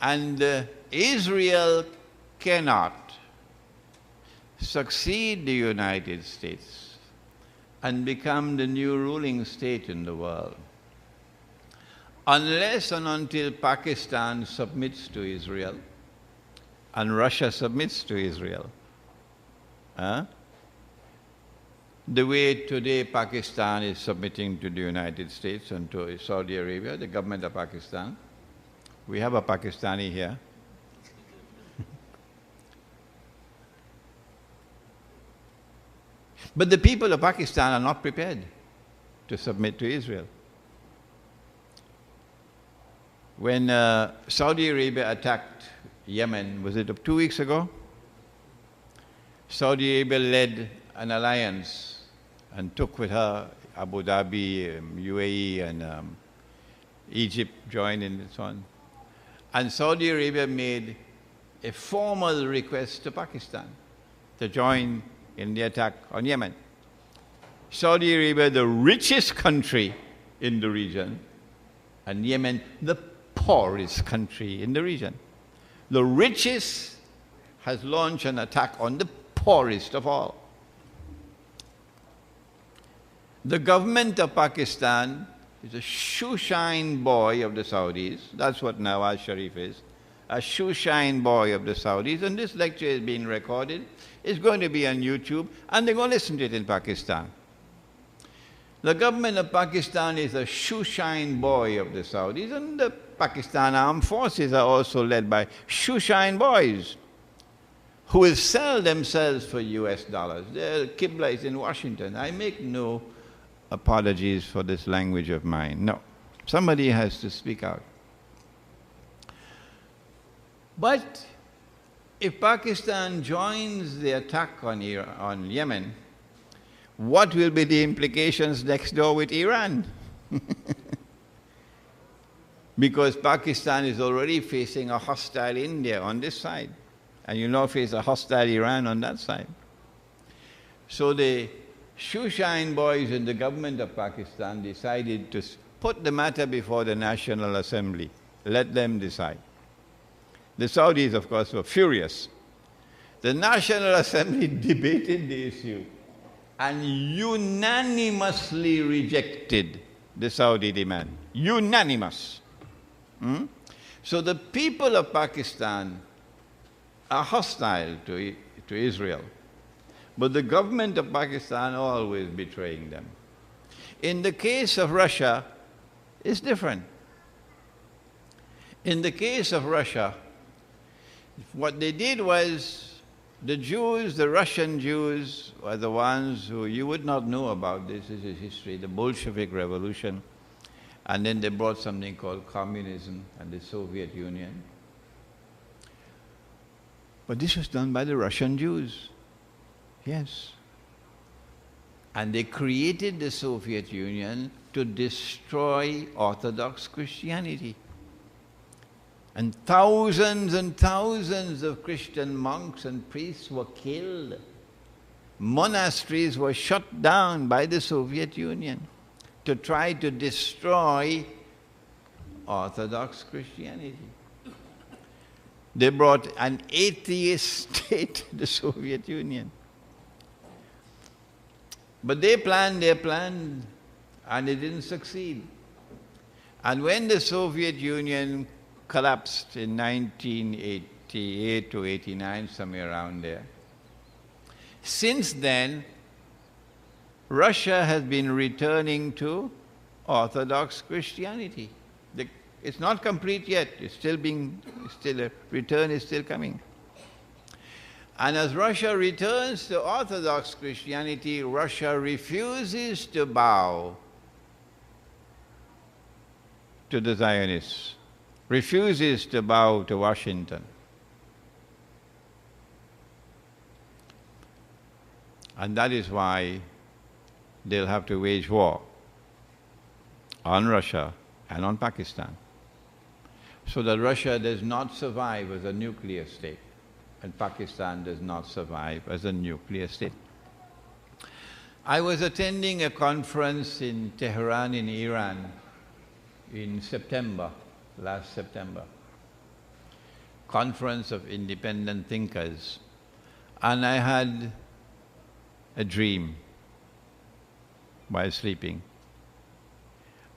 And Israel cannot succeed the United States and become the new ruling state in the world unless and until Pakistan submits to Israel and Russia submits to Israel. The way today Pakistan is submitting to the United States and to Saudi Arabia, the government of Pakistan. We have a Pakistani here. But the people of Pakistan are not prepared to submit to Israel. When Saudi Arabia attacked Yemen, was it 2 weeks ago? Saudi Arabia led an alliance and took with her Abu Dhabi, UAE, and Egypt joined in and so on. And Saudi Arabia made a formal request to Pakistan to join in the attack on Yemen. Saudi Arabia, the richest country in the region, and Yemen, the poorest country in the region. The richest has launched an attack on the poorest of all. The government of Pakistan is a shoeshine boy of the Saudis. That's what Nawaz Sharif is. A shoeshine boy of the Saudis. And this lecture is being recorded. It's going to be on YouTube, and they're going to listen to it in Pakistan. The government of Pakistan is a shoeshine boy of the Saudis, and the Pakistan armed forces are also led by shoeshine boys who will sell themselves for US dollars. Their Qibla is in Washington. I make no apologies for this language of mine. No. Somebody has to speak out. But if Pakistan joins the attack on Yemen, what will be the implications next door with Iran? Because Pakistan is already facing a hostile India on this side, and you now face a hostile Iran on that side. So the shoeshine boys in the government of Pakistan decided to put the matter before the National Assembly. Let them decide. The Saudis, of course, were furious. The National Assembly debated the issue and unanimously rejected the Saudi demand. Unanimous. So the people of Pakistan are hostile to Israel, but the government of Pakistan always betraying them. In the case of Russia, it's different. In the case of Russia, what they did was, the Jews, the Russian Jews, were the ones who, you would not know about this is history, the Bolshevik Revolution, and then they brought something called communism and the Soviet Union. But this was done by the Russian Jews, yes. And they created the Soviet Union to destroy Orthodox Christianity. And thousands of Christian monks and priests were killed. Monasteries were shut down by the Soviet Union to try to destroy Orthodox Christianity. They brought an atheist state to the Soviet Union. But they planned, and it didn't succeed. And when the Soviet Union collapsed in 1988 to 89, somewhere around there, since then, Russia has been returning to Orthodox Christianity. It's not complete yet. It's still a return is still coming. And as Russia returns to Orthodox Christianity, Russia refuses to bow to the Zionists, refuses to bow to Washington. And that is why they'll have to wage war on Russia and on Pakistan, so that Russia does not survive as a nuclear state and Pakistan does not survive as a nuclear state. I was attending a conference in Tehran in Iran in September, last September, conference of independent thinkers, and I had a dream while sleeping.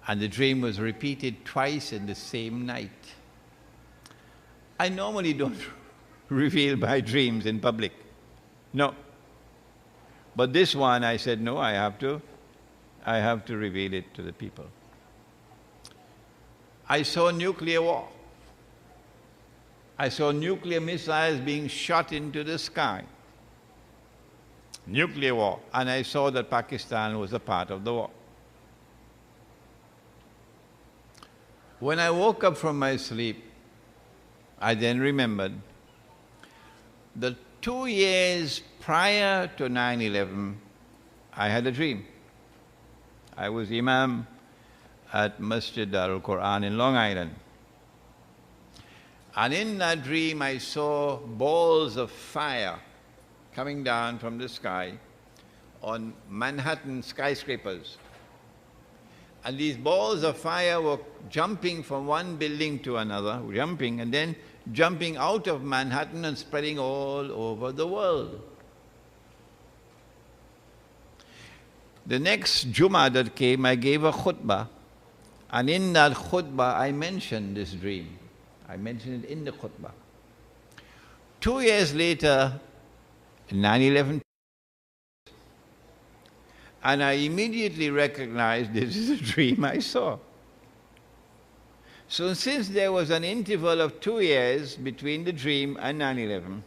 And the dream was repeated twice in the same night. I normally don't reveal my dreams in public. No. But this one I said, no, I have to reveal it to the people. I saw nuclear war. I saw nuclear missiles being shot into the sky. Nuclear war. And I saw that Pakistan was a part of the war. When I woke up from my sleep, I then remembered that 2 years prior to 9/11, I had a dream. I was Imam at Masjid Al-Quran in Long Island. And in that dream, I saw balls of fire coming down from the sky on Manhattan skyscrapers. And these balls of fire were jumping from one building to another, jumping, and then jumping out of Manhattan and spreading all over the world. The next Jummah that came, I gave a khutbah. And in that khutbah, I mentioned this dream. I mentioned it in the khutbah. 2 years later, 9/11, and I immediately recognized this is a dream I saw. So since there was an interval of 2 years between the dream and 9/11,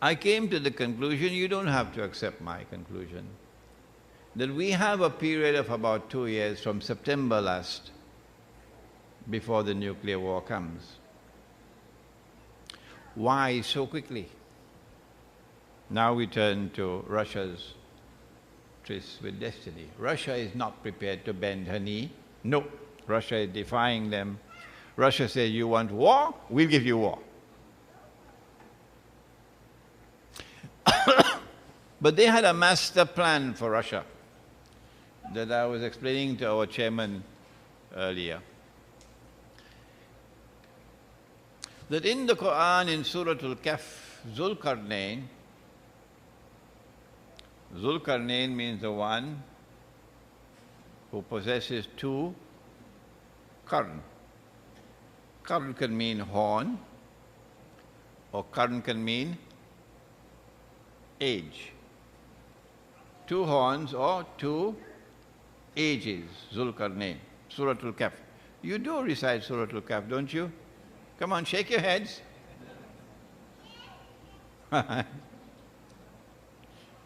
I came to the conclusion, you don't have to accept my conclusion, that we have a period of about 2 years from September last before the nuclear war comes. Why so quickly? Now we turn to Russia's tryst with destiny. Russia is not prepared to bend her knee. No, Russia is defying them. Russia says, you want war? We'll give you war. But they had a master plan for Russia that I was explaining to our chairman earlier. That in the Quran, in Surah Al-Kahf, Zulkarnain means the one who possesses two qarn. Qarn can mean horn, or qarn can mean age. Two horns or two ages, Zulkarnain, Surah Al-Kahf. You do recite Surah Al-Kahf, don't you? Come on, shake your heads.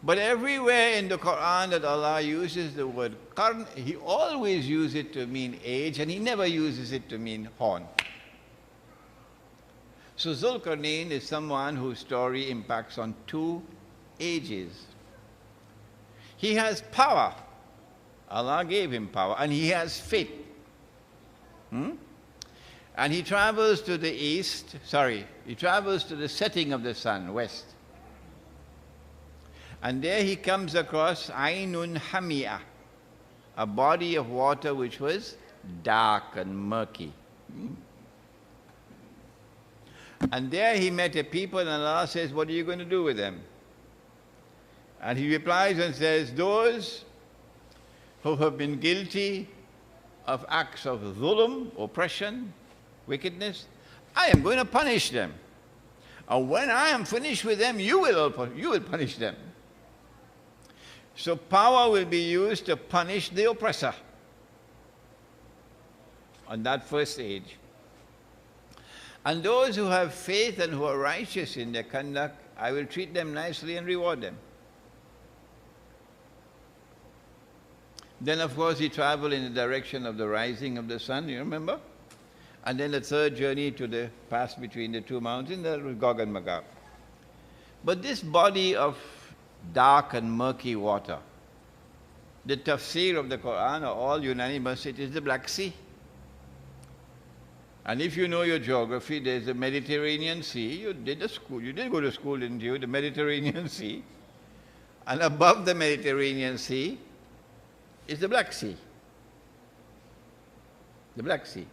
But everywhere in the Quran that Allah uses the word qarn, He always uses it to mean age, and He never uses it to mean horn. So Zulkarnain is someone whose story impacts on two ages. He has power. Allah gave him power, and he has faith. And he travels to the he travels to the setting of the sun, west. And there he comes across Ainun Hamia, a body of water which was dark and murky. And there he met a people, and Allah says, what are you going to do with them? And he replies and says, those who have been guilty of acts of dhulm, oppression, wickedness, I am going to punish them. And when I am finished with them, you will punish them. So power will be used to punish the oppressor on that first age. And those who have faith and who are righteous in their conduct, I will treat them nicely and reward them. Then, of course, he traveled in the direction of the rising of the sun, you remember? And then the third journey to the pass between the two mountains, that was Gog and Magog. But this body of dark and murky water, the tafsir of the Quran are all unanimous, it is the Black Sea. And if you know your geography, there's the Mediterranean Sea. You did go to school, didn't you? The Mediterranean Sea. And above the Mediterranean Sea is the Black Sea. The Black Sea.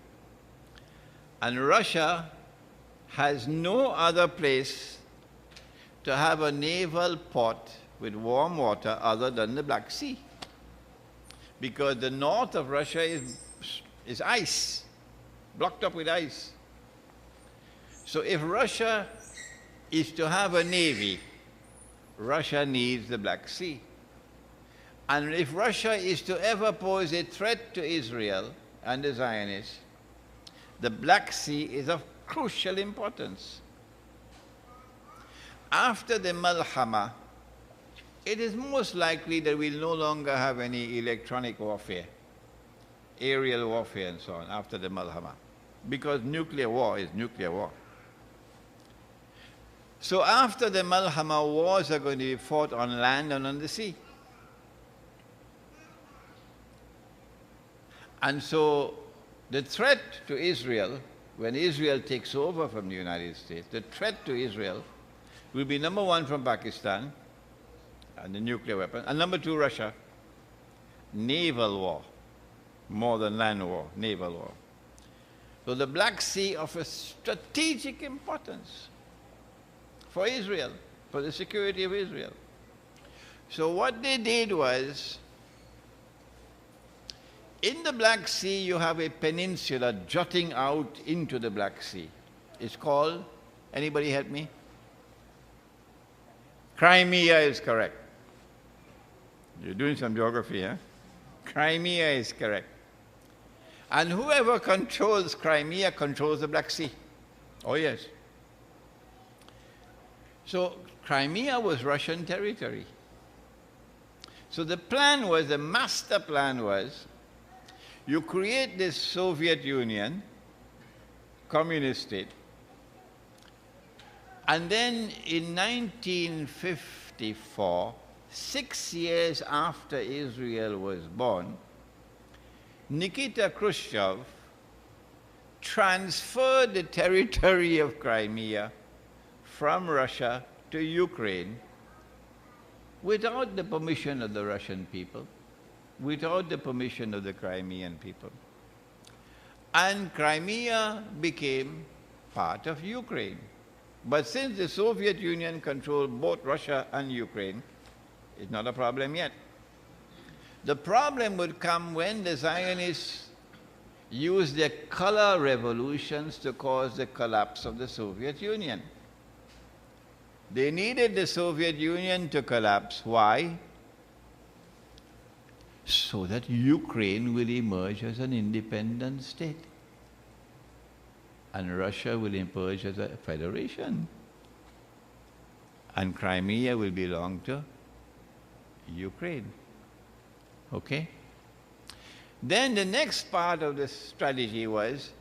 And Russia has no other place to have a naval port with warm water other than the Black Sea. Because the north of Russia is ice, blocked up with ice. So if Russia is to have a navy, Russia needs the Black Sea. And if Russia is to ever pose a threat to Israel and the Zionists, the Black Sea is of crucial importance. After the Malhama, it is most likely that we'll no longer have any electronic warfare, aerial warfare and so on after the Malhama, because nuclear war is nuclear war. So after the Malhama, wars are going to be fought on land and on the sea. And so the threat to Israel, when Israel takes over from the United States, the threat to Israel will be number one from Pakistan and the nuclear weapon, and number two, Russia. Naval war, more than land war, naval war. So the Black Sea offers strategic importance for Israel, for the security of Israel. So what they did was, in the Black Sea you have a peninsula jutting out into the Black Sea. It's called, anybody help me? Crimea is correct. You're doing some geography, huh? Crimea is correct. And whoever controls Crimea controls the Black Sea. Oh yes. So Crimea was Russian territory. So the plan was, the master plan was, you create this Soviet Union, communist state, and then in 1954, 6 years after Israel was born, Nikita Khrushchev transferred the territory of Crimea from Russia to Ukraine without the permission of the Russian people, without the permission of the Crimean people. And Crimea became part of Ukraine. But since the Soviet Union controlled both Russia and Ukraine, it's not a problem yet. The problem would come when the Zionists used their color revolutions to cause the collapse of the Soviet Union. They needed the Soviet Union to collapse. Why? So that Ukraine will emerge as an independent state. And Russia will emerge as a federation. And Crimea will belong to Ukraine. Okay? Then the next part of the strategy was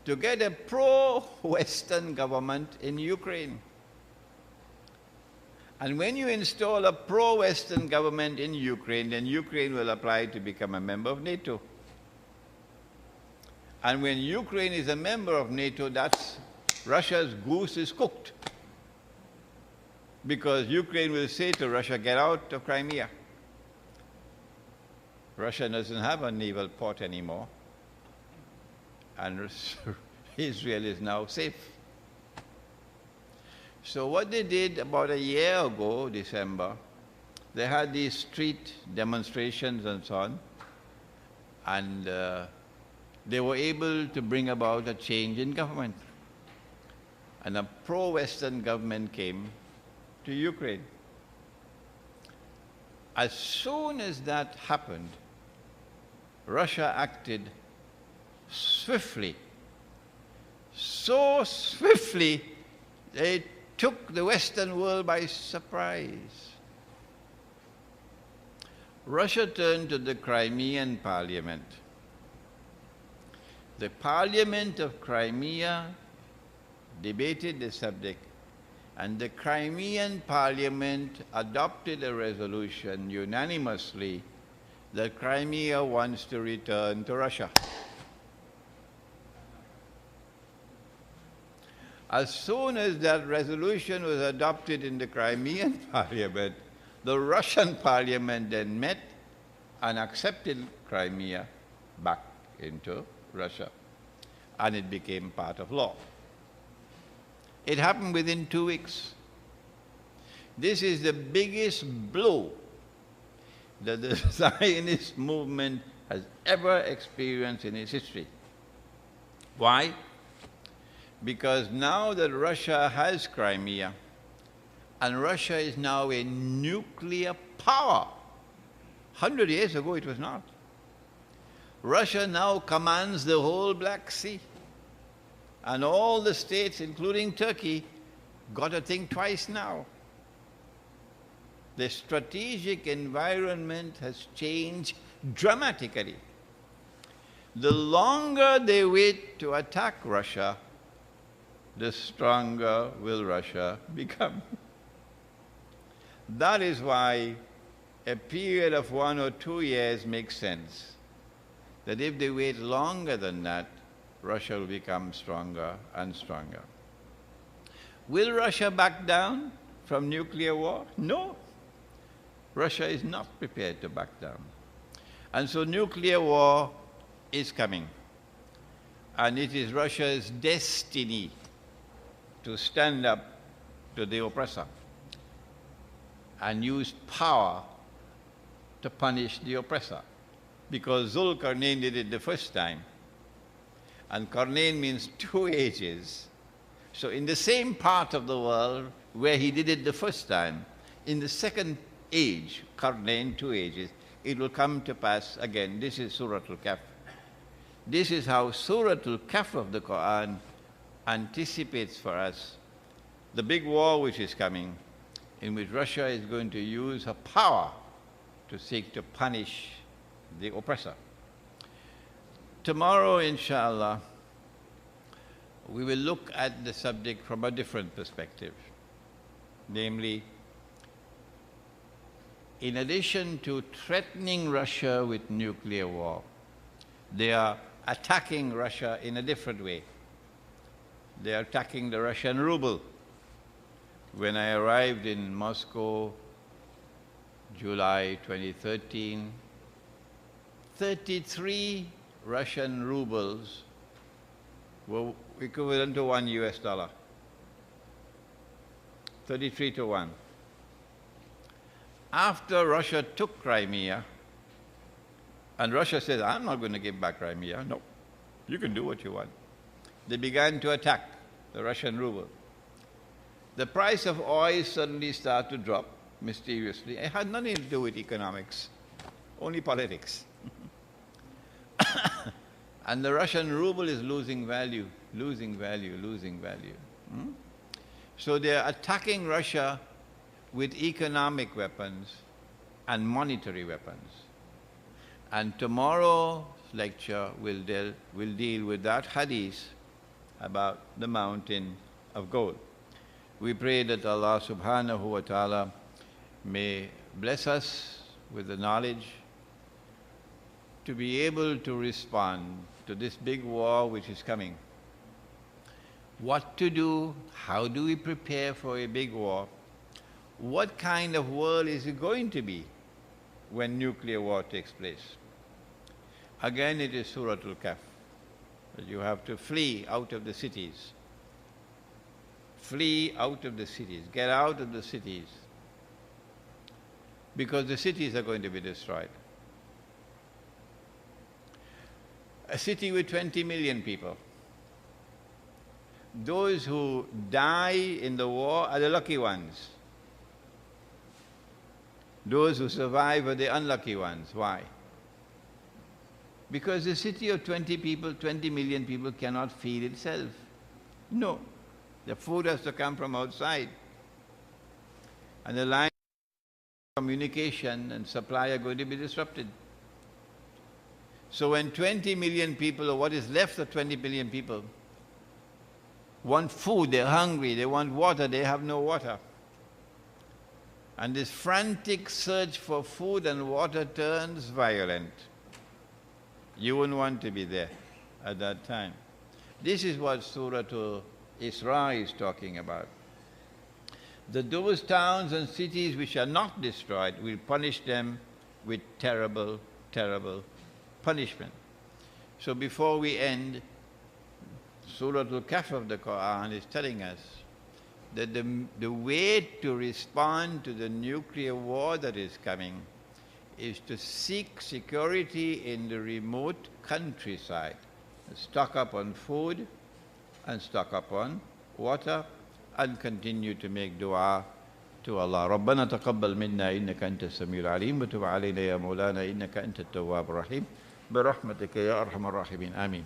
to get a pro-Western government in Ukraine. And when you install a pro-Western government in Ukraine, then Ukraine will apply to become a member of NATO. And when Ukraine is a member of NATO, that's Russia's goose is cooked. Because Ukraine will say to Russia, get out of Crimea. Russia doesn't have a naval port anymore. And Israel is now safe. So what they did about a year ago, December, they had these street demonstrations and so on. And they were able to bring about a change in government. And a pro-Western government came to Ukraine. As soon as that happened, Russia acted swiftly. So swiftly, they took the Western world by surprise. Russia turned to the Crimean parliament. The parliament of Crimea debated the subject, and the Crimean parliament adopted a resolution unanimously that Crimea wants to return to Russia. As soon as that resolution was adopted in the Crimean parliament, the Russian parliament then met and accepted Crimea back into Russia, and it became part of law. It happened within 2 weeks. This is the biggest blow that the Zionist movement has ever experienced in its history. Why? Because now that Russia has Crimea, and Russia is now a nuclear power. 100 years ago it was not. Russia now commands the whole Black Sea. And all the states, including Turkey, got to think twice now. The strategic environment has changed dramatically. The longer they wait to attack Russia, the stronger will Russia become. That is why a period of 1 or 2 years makes sense. That if they wait longer than that, Russia will become stronger and stronger. Will Russia back down from nuclear war? No. Russia is not prepared to back down. And so nuclear war is coming. And it is Russia's destiny to stand up to the oppressor and use power to punish the oppressor. Because Zulkarnain did it the first time. And Karnain means 2 ages. So in the same part of the world where he did it the first time, in the second age, Karnain, 2 ages, it will come to pass again. This is Surah Al-Kahf. This is how Surah Al-Kahf of the Quran anticipates for us the big war which is coming, in which Russia is going to use her power to seek to punish the oppressor. Tomorrow, inshallah, we will look at the subject from a different perspective. Namely, in addition to threatening Russia with nuclear war, They are attacking Russia in a different way. They are attacking the Russian ruble. When I arrived in Moscow, July 2013, 33 Russian rubles were equivalent to $1. 33 to 1. After Russia took Crimea, and Russia said, I'm not going to give back Crimea. No, you can do what you want. They began to attack the Russian ruble. The price of oil suddenly started to drop mysteriously. It had nothing to do with economics, only politics. And the Russian ruble is losing value, losing value, losing value. So they are attacking Russia with economic weapons and monetary weapons. And tomorrow's lecture will deal with that hadith about the mountain of gold. We pray that Allah subhanahu wa ta'ala may bless us with the knowledge to be able to respond to this big war which is coming. What to do? How do we prepare for a big war? What kind of world is it going to be when nuclear war takes place? Again, it is Surah Al-Kahf. You have to flee out of the cities. Flee out of the cities. Get out of the cities. Because the cities are going to be destroyed. A city with 20 million people. Those who die in the war are the lucky ones. Those who survive are the unlucky ones. Why? Because the city of 20 million people cannot feed itself. No. The food has to come from outside. And the line of communication and supply are going to be disrupted. So when 20 million people, or what is left of 20 million people, want food, they're hungry, they want water, they have no water. And this frantic search for food and water turns violent. You wouldn't want to be there at that time. This is what Surah Al-Isra is talking about. That those towns and cities which are not destroyed will punish them with terrible, terrible punishment. So before we end, Surah Al-Kahf of the Quran is telling us that the way to respond to the nuclear war that is coming is to seek security in the remote countryside. Stock up on food and stock up on water and continue to make dua to Allah. ربنا تقبل منا إنك أنت السميع العليم وتب علينا يا مولانا إنك أنت التواب الرحيم برحمتك يا أرحم الراحمين آمين.